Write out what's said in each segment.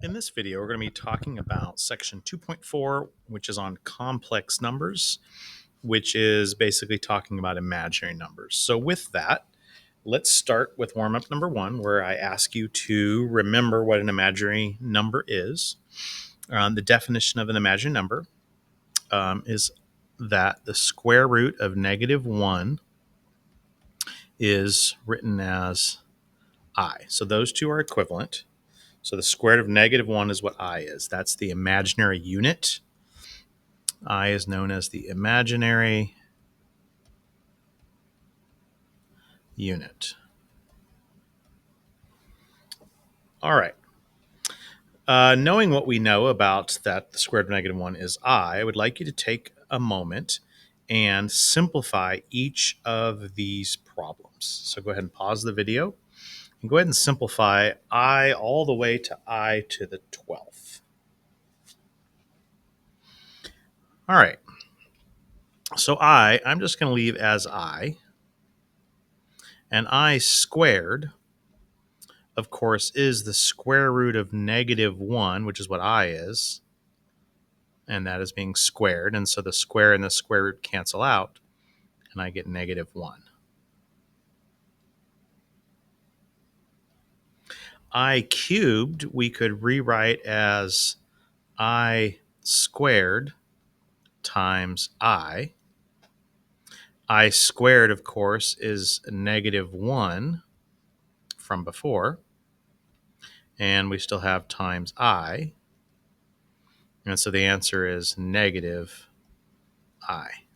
In this video, we're going to be talking about section 2.4, which is on complex numbers, which is basically talking about imaginary numbers. So with that, let's start with warm-up number 1, where I ask you to remember what an imaginary number is. The definition of an imaginary number is that the square root of -1 is written as I. So those two are equivalent. So the square root of -1 is what I is. That's the imaginary unit. I is known as the imaginary unit. All right. Knowing what we know about that the square root of -1 is I would like you to take a moment and simplify each of these problems. So go ahead and pause the video and go ahead and simplify I all the way to I to the 12th. All right. So I'm just going to leave as I. And I squared, of course, is the square root of -1, which is what I is. And that is being squared. And so the square and the square root cancel out, and I get -1. I cubed, we could rewrite as I squared times I. I squared, of course, is -1 from before. And we still have times I. And so the answer is negative I.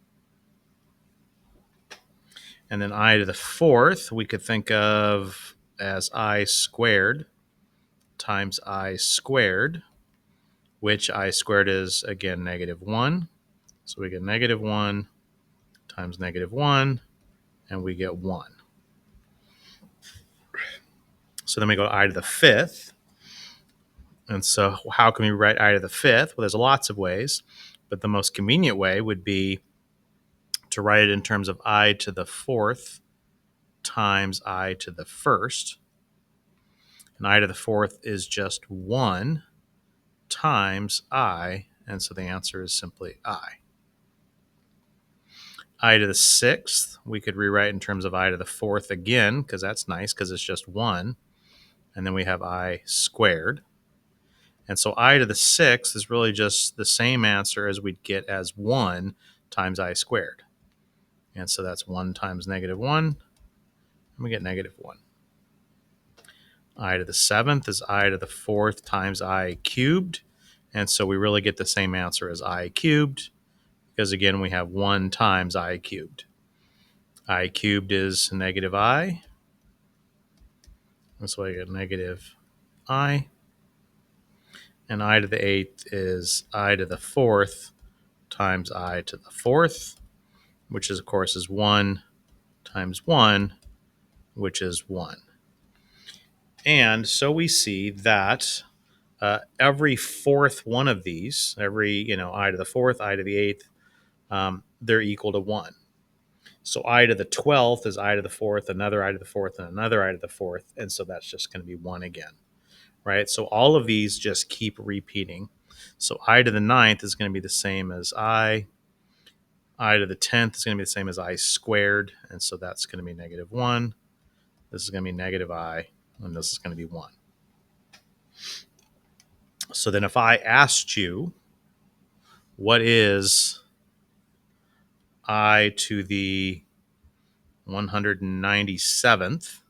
And then I to the 4th, we could think of as I squared times I squared, which I squared is, again, -1. So we get -1 times -1, and we get 1. So then we go to I to the 5th. And so how can we write I to the 5th? Well, there's lots of ways, but the most convenient way would be to write it in terms of I to the 4th times I to the 1st. And I to the 4th is just 1 times I, and so the answer is simply I. I to the 6th, we could rewrite in terms of I to the 4th again, because that's nice, because it's just 1. And then we have I squared. And so I to the 6th is really just the same answer as we'd get as 1 times I squared. And so that's 1 times -1, and we get -1. I to the 7th is I to the 4th times I cubed. And so we really get the same answer as I cubed, because again, we have 1 times I cubed. I cubed is -I. And so I get -I. And I to the 8th is I to the 4th times I to the 4th, which is, of course, is 1 times 1, which is 1. And so we see that every fourth one of these, every, I to the 4th, I to the 8th, they're equal to 1. So I to the 12th is I to the 4th, another I to the 4th, and another I to the 4th. And so that's just going to be 1 again, right? So all of these just keep repeating. So I to the 9th is going to be the same as I to the 10th is going to be the same as I squared. And so that's going to be -1. This is going to be -I, and this is going to be 1. So then if I asked you, what is I to the 197th,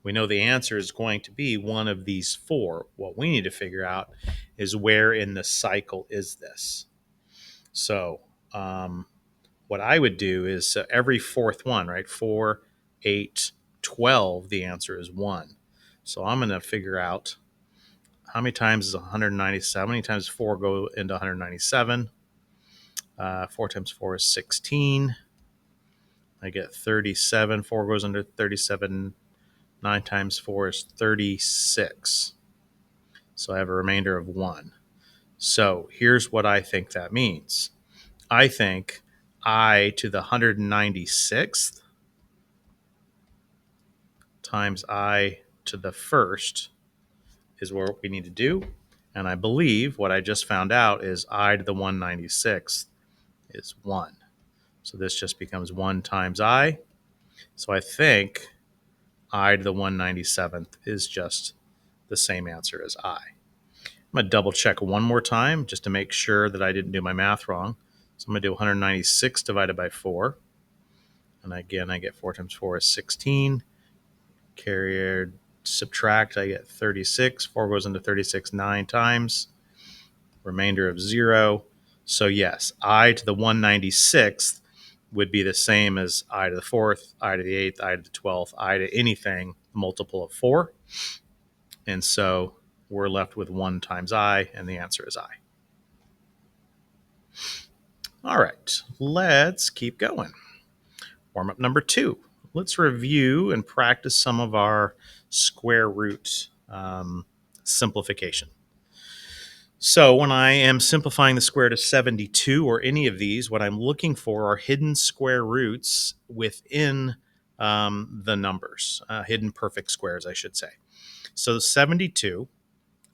we know the answer is going to be one of these 4. What we need to figure out is where in the cycle is this. So what I would do is every fourth one, right? 4, 8, 12, the answer is 1. So I'm going to figure out how many times is 197. How many times 4 go into 197? 4 times 4 is 16. I get 37. 4 goes under 37. 9 times 4 is 36. So I have a remainder of 1. So here's what I think that means. I think I to the 196th times I to the 1st is what we need to do. And I believe what I just found out is I to the 196th is 1. So this just becomes 1 times I. So I think I to the 197th is just the same answer as I. I'm going to double check one more time just to make sure that I didn't do my math wrong. So I'm going to do 196 divided by 4. And again, I get 4 times 4 is 16. Carry, subtract, I get 36. 4 goes into 36 9 times. Remainder of 0. So yes, I to the 196th would be the same as I to the 4th, I to the 8th, I to the 12th, I to anything multiple of 4. And so we're left with 1 times I, and the answer is I. All right, let's keep going. Warm up number 2. Let's review and practice some of our square root simplification. So when I am simplifying the square root of 72 or any of these, what I'm looking for are hidden square roots within the numbers, hidden perfect squares, I should say. So 72,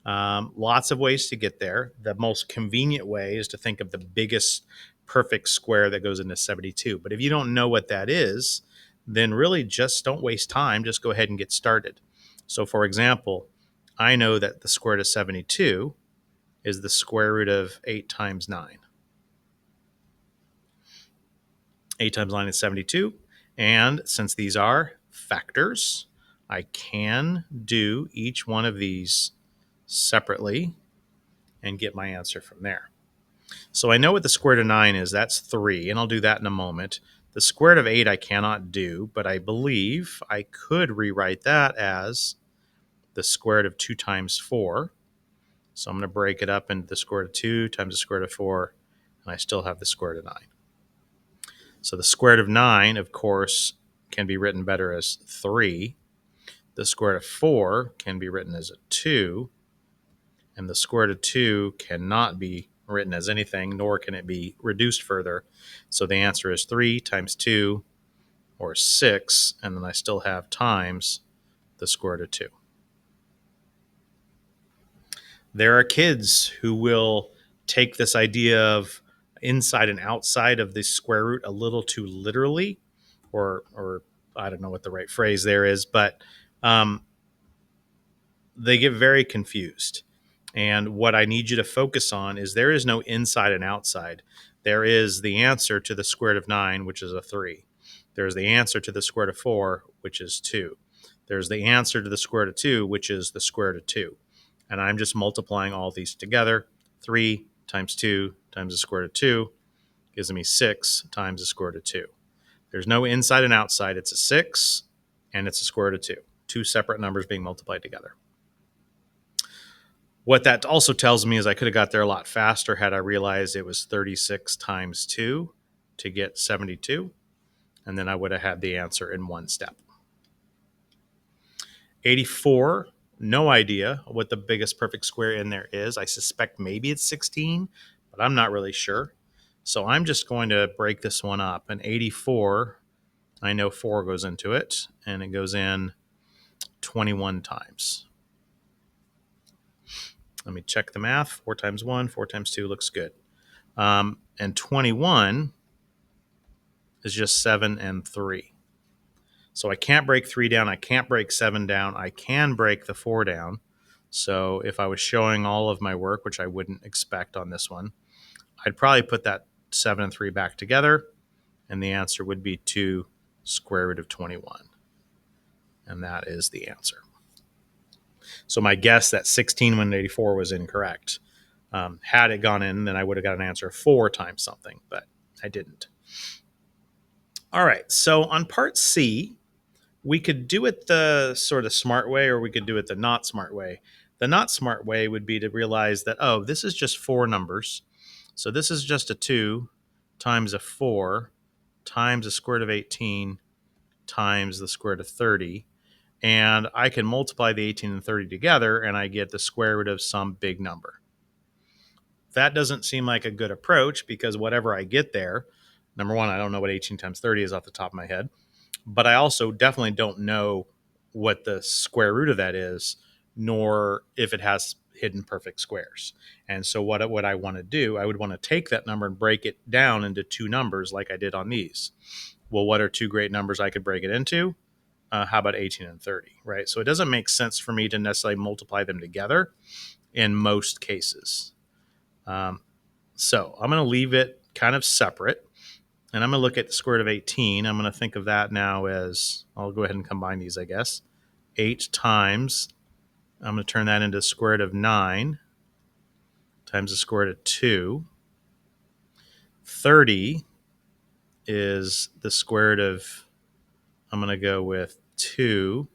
lots of ways to get there. The most convenient way is to think of the biggest perfect square that goes into 72. But if you don't know what that is, then really just don't waste time. Just go ahead and get started. So for example, I know that the square root of 72 is the square root of 8 times 9. 8 times 9 is 72. And since these are factors, I can do each one of these separately and get my answer from there. So I know what the square root of 9 is. That's 3, and I'll do that in a moment. The square root of 8 I cannot do, but I believe I could rewrite that as the square root of 2 times 4. So I'm going to break it up into the square root of 2 times the square root of 4, and I still have the square root of 9. So the square root of 9, of course, can be written better as 3. The square root of 4 can be written as a 2. And the square root of 2 cannot be written as anything, nor can it be reduced further. So the answer is 3 times 2, or 6, and then I still have times the square root of 2. There are kids who will take this idea of inside and outside of the square root a little too literally, or I don't know what the right phrase there is, but they get very confused. And what I need you to focus on is there is no inside and outside. There is the answer to the square root of 9, which is a 3. There's the answer to the square root of 4, which is 2. There's the answer to the square root of 2, which is the square root of 2. And I'm just multiplying all these together. 3 times 2 times the square root of 2 gives me 6 times the square root of 2. There's no inside and outside. It's a 6, and it's a square root of 2. Two separate numbers being multiplied together. What that also tells me is I could have got there a lot faster had I realized it was 36 times 2 to get 72, and then I would have had the answer in one step. 84, no idea what the biggest perfect square in there is. I suspect maybe it's 16, but I'm not really sure. So I'm just going to break this one up. And 84, I know 4 goes into it, and it goes in 21 times. Let me check the math. 4 times 1, 4 times 2 looks good. And 21 is just 7 and 3. So I can't break 3 down. I can't break 7 down. I can break the 4 down. So if I was showing all of my work, which I wouldn't expect on this one, I'd probably put that 7 and 3 back together, and the answer would be 2 square root of 21. And that is the answer. So my guess that 16 when 84 was incorrect. Had it gone in, then I would have got an answer of 4 times something, but I didn't. All right, so on part C, we could do it the sort of smart way, or we could do it the not smart way. The not smart way would be to realize that, oh, this is just 4 numbers. So this is just a 2 times a 4 times the square root of 18 times the square root of 30. And I can multiply the 18 and 30 together, and I get the square root of some big number. That doesn't seem like a good approach, because whatever I get there, number one, I don't know what 18 times 30 is off the top of my head, but I also definitely don't know what the square root of that is, nor if it has hidden perfect squares. And so what I want to do, I would want to take that number and break it down into two numbers like I did on these. Well, what are two great numbers I could break it into? How about 18 and 30, right? So it doesn't make sense for me to necessarily multiply them together in most cases. So I'm going to leave it kind of separate, and I'm going to look at the square root of 18. I'm going to think of that now as, I'll go ahead and combine these, I guess. 8 times, I'm going to turn that into the square root of 9 times the square root of 2. 30 is the square root of, I'm going to go with 2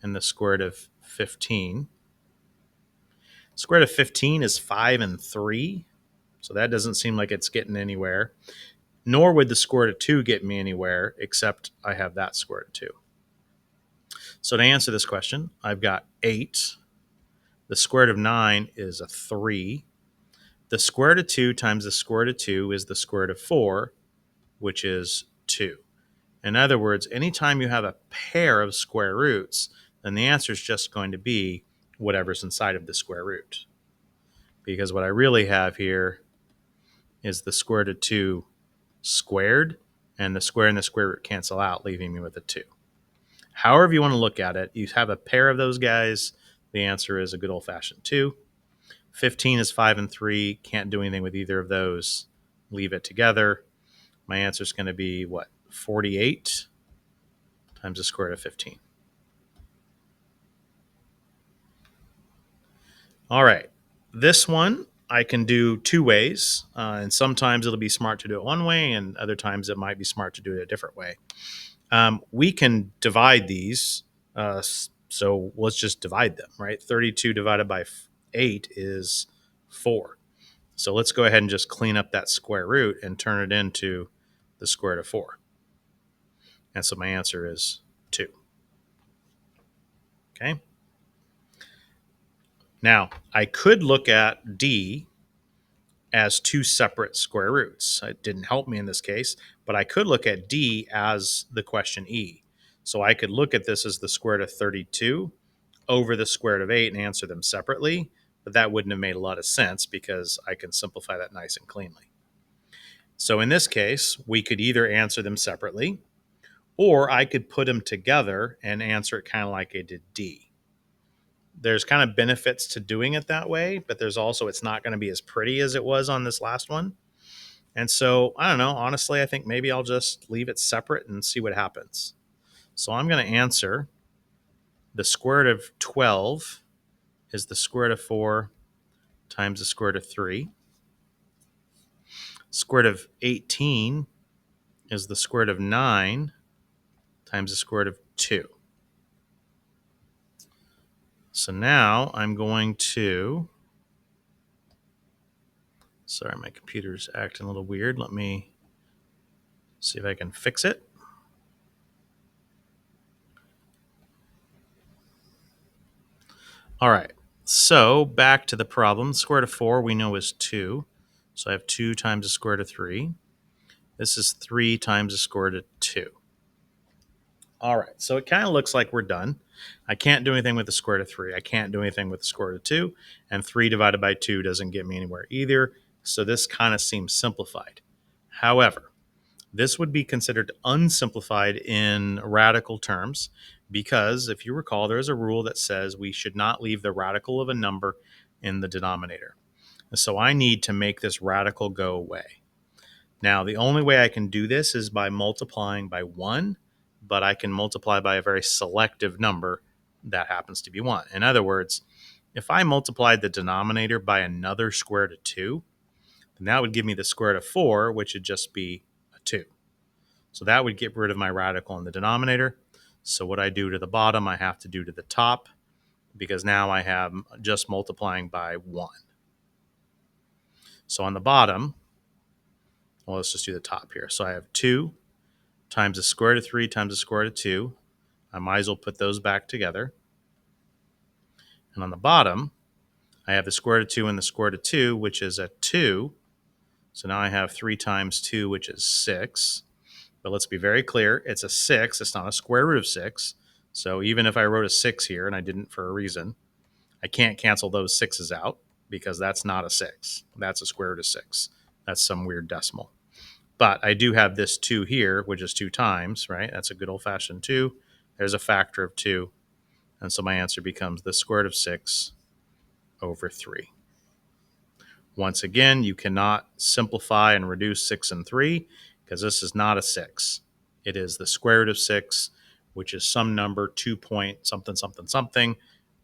and the square root of 15. Square root of 15 is 5 and 3, so that doesn't seem like it's getting anywhere. Nor would the square root of 2 get me anywhere, except I have that square root of 2. So to answer this question, I've got 8. The square root of 9 is a 3. The square root of 2 times the square root of 2 is the square root of 4, which is 2. In other words, anytime you have a pair of square roots, then the answer is just going to be whatever's inside of the square root. Because what I really have here is the square root of 2 squared, and the square and the square root cancel out, leaving me with a 2. However you want to look at it, you have a pair of those guys, the answer is a good old-fashioned 2. 15 is 5 and 3, can't do anything with either of those, leave it together. My answer is going to be, what, 48 times the square root of 15. All right, this one I can do two ways, and sometimes it'll be smart to do it one way, and other times it might be smart to do it a different way. We can divide these, so let's just divide them, right? 32 divided by 8 is 4. So let's go ahead and just clean up that square root and turn it into the square root of 4. And so my answer is 2. Okay. Now, I could look at D as two separate square roots. It didn't help me in this case, but I could look at D as the question E. So I could look at this as the square root of 32 over the square root of 8 and answer them separately, but that wouldn't have made a lot of sense because I can simplify that nice and cleanly. So in this case, we could either answer them separately, or I could put them together and answer it kind of like I did D. There's kind of benefits to doing it that way, but there's also, it's not going to be as pretty as it was on this last one. And so, I don't know, honestly, I think maybe I'll just leave it separate and see what happens. So I'm going to answer the square root of 12 is the square root of 4 times the square root of 3. Square root of 18 is the square root of 9 times the square root of 2. So now I'm going to, sorry, my computer's acting a little weird. Let me see if I can fix it. All right, so back to the problem. The square root of 4 we know is 2. So I have 2 times the square root of 3. This is 3 times the square root of 2. All right, so it kind of looks like we're done. I can't do anything with the square root of 3. I can't do anything with the square root of 2. And 3 divided by 2 doesn't get me anywhere either. So this kind of seems simplified. However, this would be considered unsimplified in radical terms because, if you recall, there's a rule that says we should not leave the radical of a number in the denominator. So I need to make this radical go away. Now, the only way I can do this is by multiplying by 1, but I can multiply by a very selective number that happens to be 1. In other words, if I multiplied the denominator by another square root of 2, then that would give me the square root of 4, which would just be a 2. So that would get rid of my radical in the denominator. So what I do to the bottom, I have to do to the top, because now I have just multiplying by 1. So on the bottom, well, let's just do the top here. So I have 2 times the square root of 3 times the square root of 2. I might as well put those back together. And on the bottom, I have the square root of 2 and the square root of 2, which is a 2. So now I have 3 times 2, which is 6. But let's be very clear, it's a 6. It's not a square root of 6. So even if I wrote a 6 here, and I didn't for a reason, I can't cancel those sixes out because that's not a 6. That's a square root of 6. That's some weird decimal. But I do have this 2 here, which is 2 times, right? That's a good old-fashioned 2. There's a factor of 2. And so my answer becomes the square root of 6 over 3. Once again, you cannot simplify and reduce 6 and 3 because this is not a 6. It is the square root of 6, which is some number, 2 point something, something, something,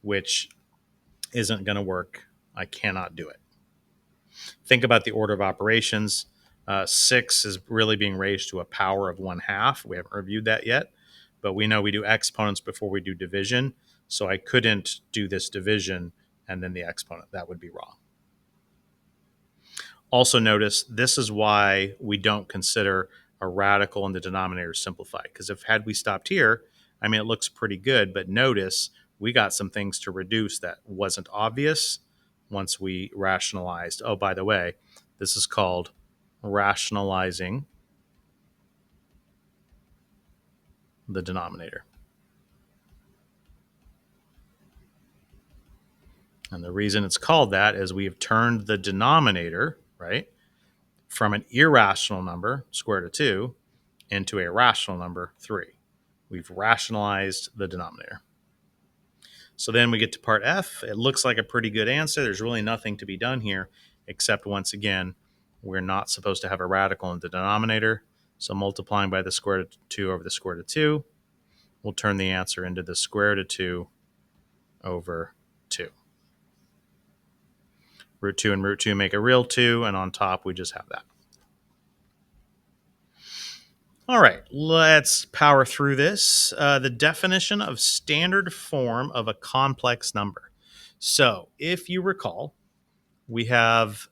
which isn't going to work. I cannot do it. Think about the order of operations. 6 is really being raised to a power of 1/2. We haven't reviewed that yet, but we know we do exponents before we do division. So I couldn't do this division and then the exponent. That would be wrong. Also notice this is why we don't consider a radical in the denominator simplified. Because if had we stopped here, I mean, it looks pretty good, but notice we got some things to reduce that wasn't obvious once we rationalized. Oh, by the way, this is called rationalizing the denominator. And the reason it's called that is we have turned the denominator, right, from an irrational number, square root of 2, into a rational number, 3. We've rationalized the denominator. So then we get to part F. It looks like a pretty good answer. There's really nothing to be done here, except once again, we're not supposed to have a radical in the denominator. So multiplying by the square root of 2 over the square root of 2 will turn the answer into the square root of 2 over 2. Root 2 and root 2 make a real 2, and on top we just have that. All right, let's power through this. The definition of standard form of a complex number. So if you recall, we have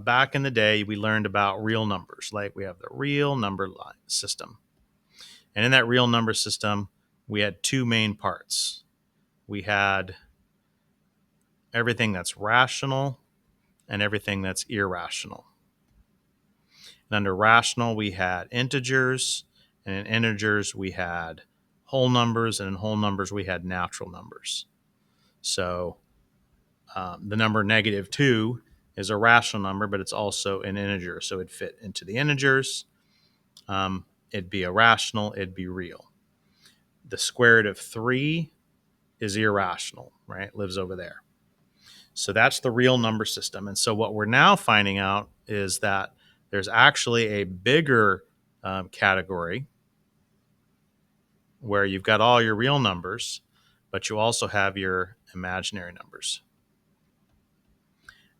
back in the day, we learned about real numbers. Like we have the real number line system. And in that real number system, we had 2 main parts. We had everything that's rational and everything that's irrational. And under rational, we had integers, and in integers, we had whole numbers, and in whole numbers, we had natural numbers. So the number -2 is a rational number, but it's also an integer, so it'd fit into the integers. It'd be irrational, it'd be real. The square root of 3 is irrational, right? It lives over there. So that's the real number system. And so what we're now finding out is that there's actually a bigger category where you've got all your real numbers, but you also have your imaginary numbers.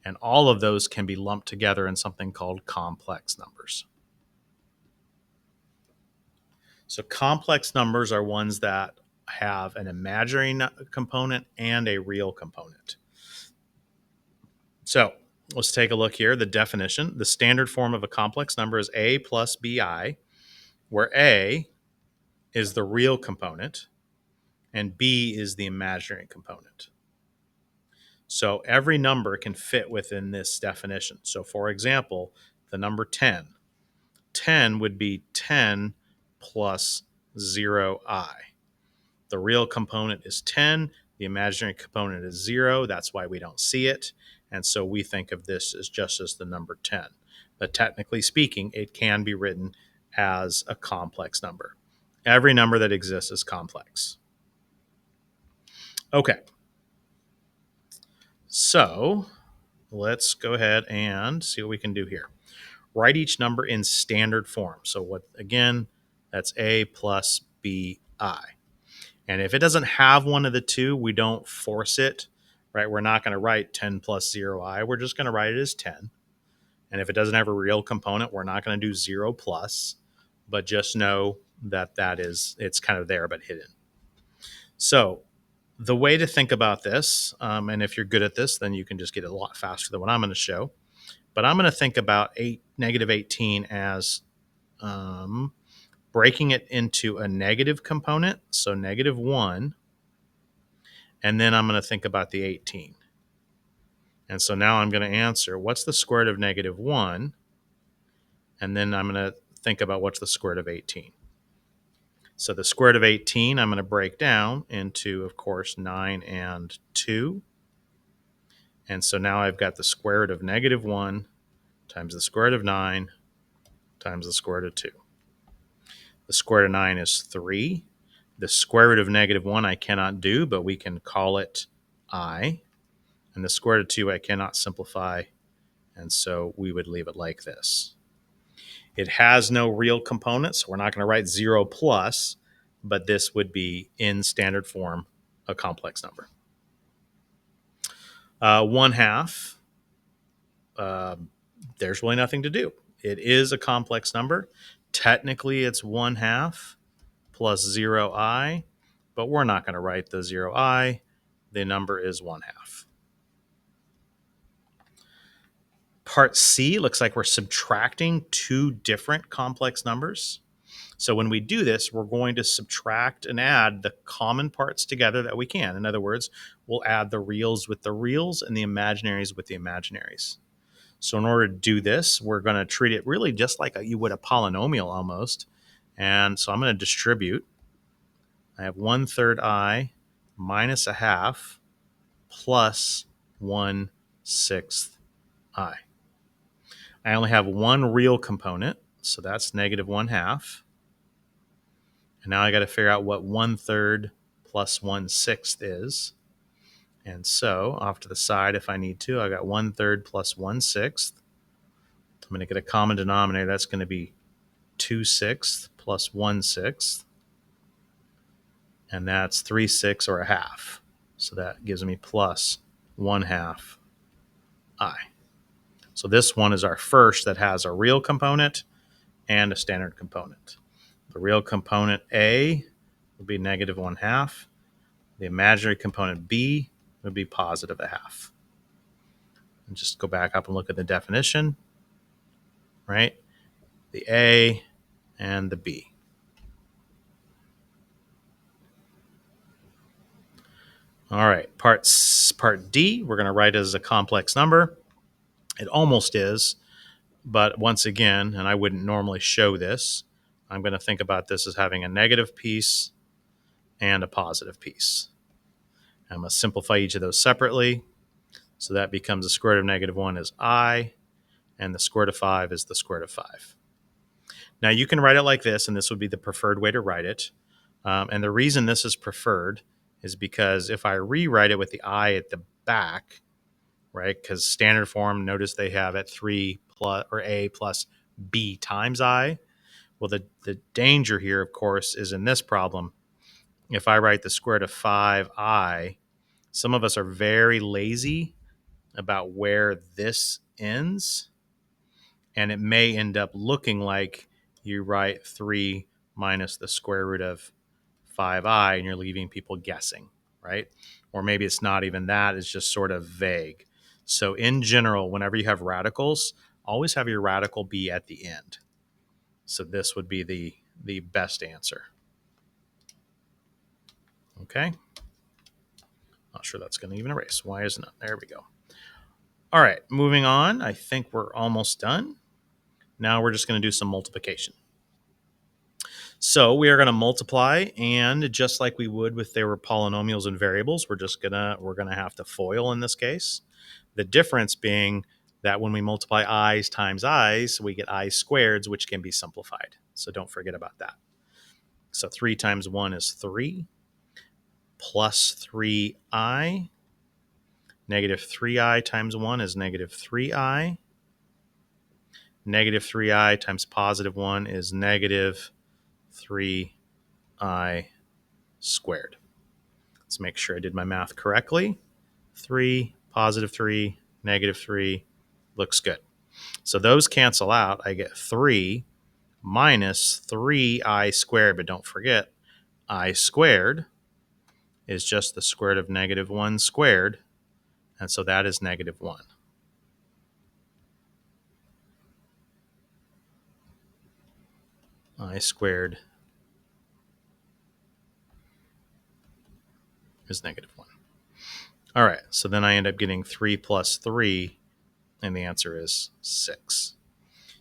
And all of those can be lumped together in something called complex numbers. So complex numbers are ones that have an imaginary component and a real component. So let's take a look here. The definition, the standard form of a complex number is a plus bi, where a is the real component and b is the imaginary component. So every number can fit within this definition. So for example, the number 10. 10 would be 10 plus 0i. The real component is 10. The imaginary component is 0. That's why we don't see it. And so we think of this as just as the number 10. But technically speaking, it can be written as a complex number. Every number that exists is complex. Okay. So let's go ahead and see what we can do here. Write each number in standard form. So what, again, that's a plus bi. And if it doesn't have one of the two, we don't force it, right? We're not going to write 10 plus 0i. We're just going to write it as 10. And if it doesn't have a real component, we're not going to do 0 plus, but just know that it's kind of there but hidden. So the way to think about this, and if you're good at this, then you can just get it a lot faster than what I'm going to show. But I'm going to think about -18 as breaking it into a negative component, so -1, and then I'm going to think about the 18. And so now I'm going to answer, what's the square root of -1? And then I'm going to think about what's the square root of 18. So the square root of 18, I'm going to break down into, of course, 9 and 2. And so now I've got the square root of negative 1 times the square root of 9 times the square root of 2. The square root of 9 is 3. The square root of negative 1 I cannot do, but we can call it I. And the square root of 2 I cannot simplify, and so we would leave it like this. It has no real components, so we're not going to write 0 plus, but this would be, in standard form, a complex number. 1/2, there's really nothing to do. It is a complex number. Technically, it's 1/2 plus 0i, but we're not going to write the 0i. The number is 1/2. Part C looks like we're subtracting two different complex numbers. So when we do this, we're going to subtract and add the common parts together that we can. In other words, we'll add the reals with the reals and the imaginaries with the imaginaries. So in order to do this, we're going to treat it really just like you would a polynomial almost. And so I'm going to distribute. I have 1/3 I minus 1/2 plus 1/6 I. I only have one real component, so that's negative 1/2. And now I got to figure out what 1/3 plus 1/6 is. And so off to the side, if I need to, I got 1/3 plus 1/6. I'm going to get a common denominator. That's going to be 2/6 plus 1/6. And that's 3/6 or 1/2. So that gives me plus 1/2 I. So this one is our first that has a real component and a standard component. The real component A would be negative 1/2. The imaginary component B would be positive 1/2. And just go back up and look at the definition, right? The A and the B. All right, part D, we're going to write as a complex number. It almost is, but once again, and I wouldn't normally show this, I'm going to think about this as having a negative piece and a positive piece. I'm going to simplify each of those separately. So that becomes the square root of negative 1 is I, and the square root of 5 is the square root of 5. Now you can write it like this, and this would be the preferred way to write it. And the reason this is preferred is because if I rewrite it with the I at the back, right, because standard form, notice they have it 3 plus or A plus B times I. Well, the danger here, of course, is in this problem. If I write the square root of 5i, some of us are very lazy about where this ends, and it may end up looking like you write 3 minus the square root of 5i, and you're leaving people guessing, right? Or maybe it's not even that, it's just sort of vague. So in general, whenever you have radicals, always have your radical be at the end. So this would be the best answer. Okay. Not sure that's going to even erase. Why isn't it? There we go. All right, moving on. I think we're almost done. Now we're just going to do some multiplication. So we are going to multiply, and just like we would if they were polynomials and variables, we're gonna have to FOIL in this case. The difference being that when we multiply i's times i's, we get I squareds, which can be simplified. So don't forget about that. So 3 times 1 is 3, plus 3i. Negative 3i times 1 is negative 3i. Negative 3i times positive 1 is negative 3i squared. Let's make sure I did my math correctly. 3, positive 3, negative 3. Looks good. So those cancel out. I get 3 minus 3i squared. But don't forget, I squared is just the square root of negative 1 squared. And so that is negative 1. I squared is negative 1. All right, so then I end up getting 3 plus 3, and the answer is 6.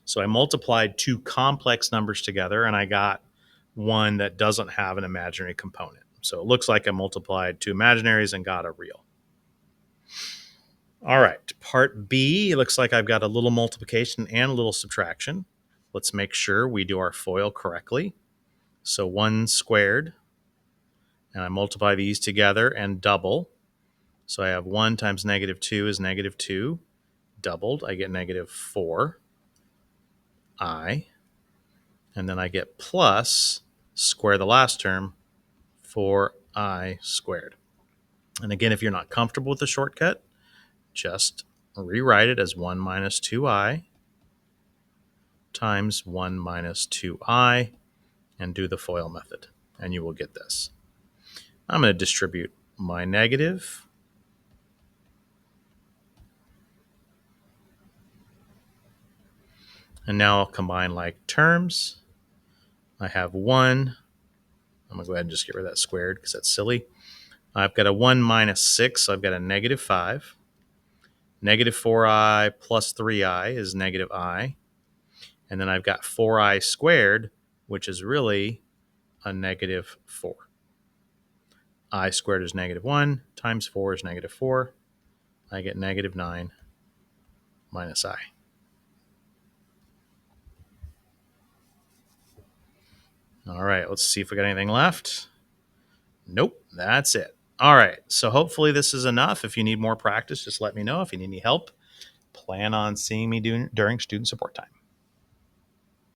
So I multiplied two complex numbers together, and I got one that doesn't have an imaginary component. So it looks like I multiplied two imaginaries and got a real. All right, part B, it looks like I've got a little multiplication and a little subtraction. Let's make sure we do our FOIL correctly. So 1 squared, and I multiply these together and double. So I have 1 times negative 2 is negative 2. Doubled, I get negative 4i. And then I get plus, square the last term, 4i squared. And again, if you're not comfortable with the shortcut, just rewrite it as 1 minus 2i times 1 minus 2i and do the FOIL method, and you will get this. I'm going to distribute my negative. And now I'll combine like terms. I have 1. I'm going to go ahead and just get rid of that squared because that's silly. I've got a 1 minus 6, so I've got a negative 5. Negative 4i plus 3i is negative I. And then I've got 4i squared, which is really a negative 4. I squared is negative 1 times 4 is negative 4. I get negative 9 minus I. All right, let's see if we got anything left. Nope, that's it. All right, so hopefully this is enough. If you need more practice, just let me know. If you need any help, plan on seeing me during student support time.